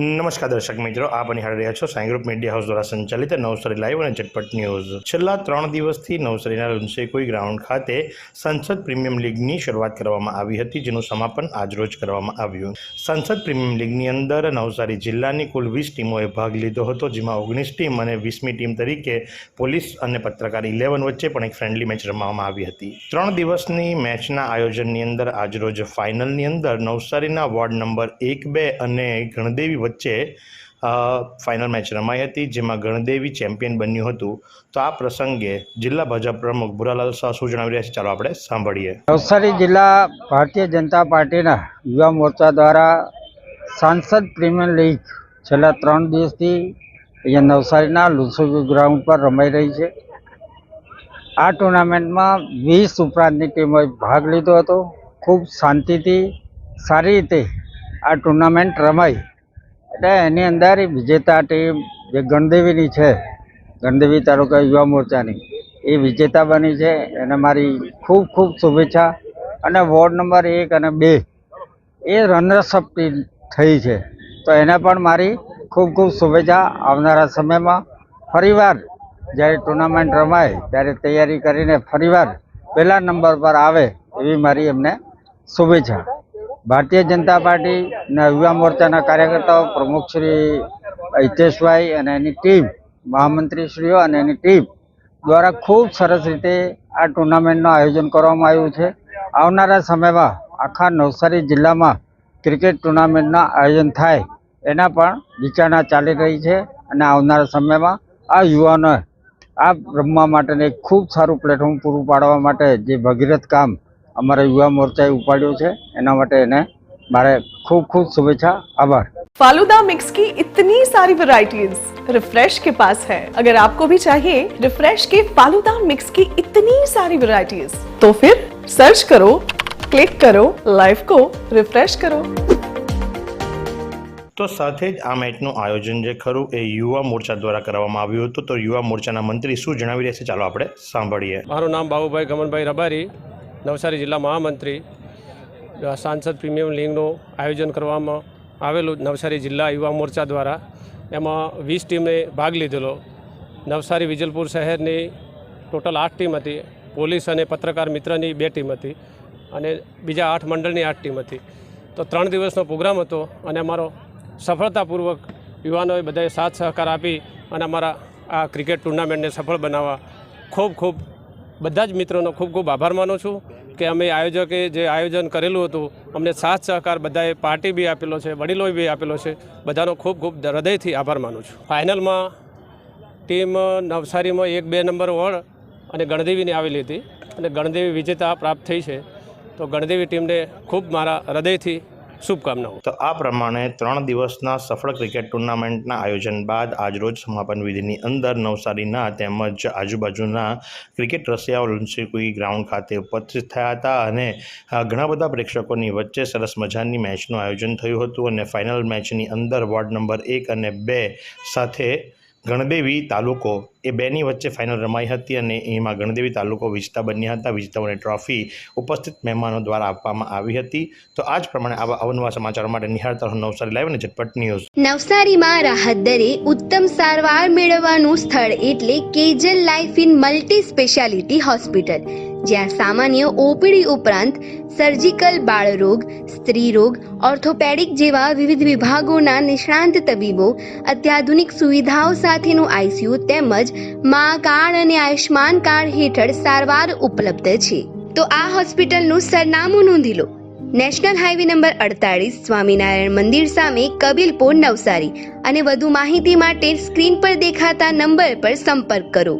નમસ્કાર દર્શક મિત્રો, આપ નિહાળી રહ્યા છો સાઈ ગ્રુપ મીડિયા હાઉસ દ્વારા સંચાલિત નવસારી લાઈવ અને ઝટપટ ન્યૂઝ। છેલ્લા 3 દિવસથી નવસારીના લુન્સીકુઈ ગ્રાઉન્ડ ખાતે સંસદ પ્રીમિયમ લીગની શરૂઆત કરવામાં આવી હતી, જેનું સમાપન આજરોજ કરવામાં આવ્યું। સંસદ પ્રીમિયમ લીગની અંદર નવસારી જિલ્લાની કુલ 20 ટીમોએ ભાગ લીધો હતો, જેમાં 19 ટીમ અને 20મી ટીમ તરીકે પોલીસ અને પત્રકાર 11 વચ્ચે પણ એક ફ્રેન્ડલી મેચ રમવામાં આવી હતી। 3 દિવસની મેચના આયોજનની અંદર આજરોજ ફાઇનલની અંદર નવસારીના વોર્ડ નંબર 1, 2 અને ગણદેવી વચ્ચે ફાઇનલ મેચ રમાઈ હતી, જેમાં ગણદેવી ચેમ્પિયન બન્યું હતું। તો આ પ્રસંગે જિલ્લા ભાજપ પ્રમુખ ભુરાલાલ શાહ શું જણાવી રહ્યા છે, ચાલો આપણે સાંભળીએ। નવસારી જિલ્લા ભારતીય જનતા પાર્ટીના યુવા મોરચા દ્વારા સાંસદ પ્રીમિયર લીગ છેલ્લા 3 દિવસથી અહીંયા નવસારીના લુન્સીકુઈ ગ્રાઉન્ડ પર રમાઈ રહી છે। આ ટુર્નામેન્ટમાં 20 ઉપરાંતની ટીમોએ ભાગ લીધો હતો। ખૂબ શાંતિથી સારી રીતે આ ટુર્નામેન્ટ રમાઈ, એટલે એની અંદર વિજેતા ટીમ જે ગણદેવીની છે, ગણદેવી તાલુકા યુવા મોરચાની, એ વિજેતા બની છે। એને મારી ખૂબ ખૂબ શુભેચ્છા। અને વોર્ડ નંબર 1 અને 2 એ રનર્સઅપ ટીમ થઈ છે, તો એને પણ મારી ખૂબ ખૂબ શુભેચ્છા। આવનારા સમયમાં ફરીવાર જ્યારે ટુર્નામેન્ટ રમાય ત્યારે તૈયારી કરીને ફરીવાર પહેલા નંબર પર આવે એવી મારી એમને શુભેચ્છા। ભારતીય જનતા પાર્ટીના યુવા મોરચાના કાર્યકર્તાઓ, પ્રમુખ શ્રી હિતેશભાઈ અને એની ટીમ, મહામંત્રીશ્રીઓ અને એની ટીમ દ્વારા ખૂબ સરસ રીતે આ ટુર્નામેન્ટનું આયોજન કરવામાં આવ્યું છે। આવનારા સમયમાં આખા નવસારી જિલ્લામાં ક્રિકેટ ટુર્નામેન્ટના આયોજન થાય એના પણ વિચારણા ચાલી રહી છે, અને આવનારા સમયમાં આ યુવાનો આ રમવા માટેને એક ખૂબ સારું પ્લેટફોર્મ પૂરું પાડવા માટે જે ભગીરથ કામ हमारे युवा मोर्चा उपाड़્યું છે, એના માટે એને મારે खूब खूब शुभेच्छा, आभार। फालूदा मिक्स की इतनी सारी वैरायटीज रिफ्रेश के पास है। अगर आपको भी चाहिए रिफ्रेश के फालूदा मिक्स की इतनी सारी वैरायटीज, तो फिर सर्च करो, क्लिक करो, लाइफ को रिफ्रेश करो। તો સાથે જ આ મેચનું આયોજન જે ખરું એ યુવા મોરચા દ્વારા કરવામાં આવ્યું હતું। તો યુવા મોરચાના મંત્રી શું જણાવી રહ્યા છે, ચાલો આપણે સાંભળીએ। મારું નામ બાબુભાઈ ગમનભાઈ રબારી, નવસારી જિલ્લા મહામંત્રી। સાંસદ પ્રીમિયમ લીગનું આયોજન કરવામાં આવેલું નવસારી જિલ્લા યુવા મોરચા દ્વારા। એમાં 20 ટીમે ભાગ લીધેલો। નવસારી વિજલપુર શહેરની ટોટલ 8 ટીમ હતી, પોલીસ અને પત્રકાર મિત્રની 2 ટીમ હતી, અને બીજા 8 મંડળની 8 ટીમ હતી। તો 3 દિવસનો પ્રોગ્રામ હતો, અને અમારો સફળતાપૂર્વક યુવાનોએ બધાએ સાથ સહકાર આપી અને અમારા આ ક્રિકેટ ટુર્નામેન્ટને સફળ બનાવવા ખૂબ ખૂબ બધા જ મિત્રોનો ખૂબ ખૂબ આભાર માનું છું કે અમે આયોજકે જે આયોજન કરેલું હતું અમને સાથ સહકાર બધાએ પાર્ટી બી આપેલો છે, વડીલોએ બી આપેલો છે, બધાનો ખૂબ ખૂબ હૃદયથી આભાર માનું છું। ફાઇનલમાં ટીમ નવસારીમાં 1-2 નંબર વોર્ડ અને ગણદેવીની આવેલી હતી, અને ગણદેવી વિજેતા પ્રાપ્ત થઈ છે। તો ગણદેવી ટીમને ખૂબ મારા હૃદયથી શુભકામનાઓ। તો આ પ્રમાણે 3 દિવસના સફળ ક્રિકેટ ટુર્નામેન્ટના આયોજન બાદ આજરોજ સમાપન વિધિની અંદર નવસારીના તેમજ આજુબાજુના ક્રિકેટ રસિયાઓ લુન્સીકુઈ ગ્રાઉન્ડ ખાતે ઉપસ્થિત થયા હતા, અને ઘણા બધા પ્રેક્ષકોની વચ્ચે સરસ મજાની મેચનું આયોજન થયું હતું। અને ફાઇનલ મેચની અંદર વોર્ડ નંબર 1 અને 2 સાથે ગણદેવી તાલુકો એ 2ની વચ્ચે ફાઇનલ રમાઈ હતી, અને એમાં ગણદેવી તાલુકો વિજેતા બન્યા હતા। વિજેતાઓને ટ્રોફી ઉપસ્થિત મહેમાનો દ્વારા આપવામાં આવી હતી। તો આ જ પ્રમાણે આવા અવનવા સમાચારો માટે નિહાળતા રહો નવસારી લાઈવ અને ઝટપટ ન્યૂઝ। નવસારીમાં રાહત દરે ઉત્તમ સારવાર મેળવવાનું સ્થળ એટલે Kejal life in multi speciality hospital, જ્યાં સામાન્ય ઓપીડી ઉપરાંત સર્જિકલ, બાળરોગ, સ્ત્રી રોગ, ઓર્થોપેડિક જેવા વિવિધ વિભાગોના નિષ્ણાંત તબીબો, અત્યાધુનિક સુવિધાઓ સાથેનું આઈસીયુ તેમજ મા કાર્ડ અને આયુષ્માન કાર્ડ હેઠળ સારવાર ઉપલબ્ધ છે। તો આ હોસ્પિટલનું સરનામું નોંધી લો। નેશનલ હાઈવે નંબર 48, સ્વામિનારાયણ મંદિર સામે, કબીલપુર, નવસારી। અને વધુ માહિતી માટે સ્ક્રીન પર દેખાતા નંબર પર સંપર્ક કરો।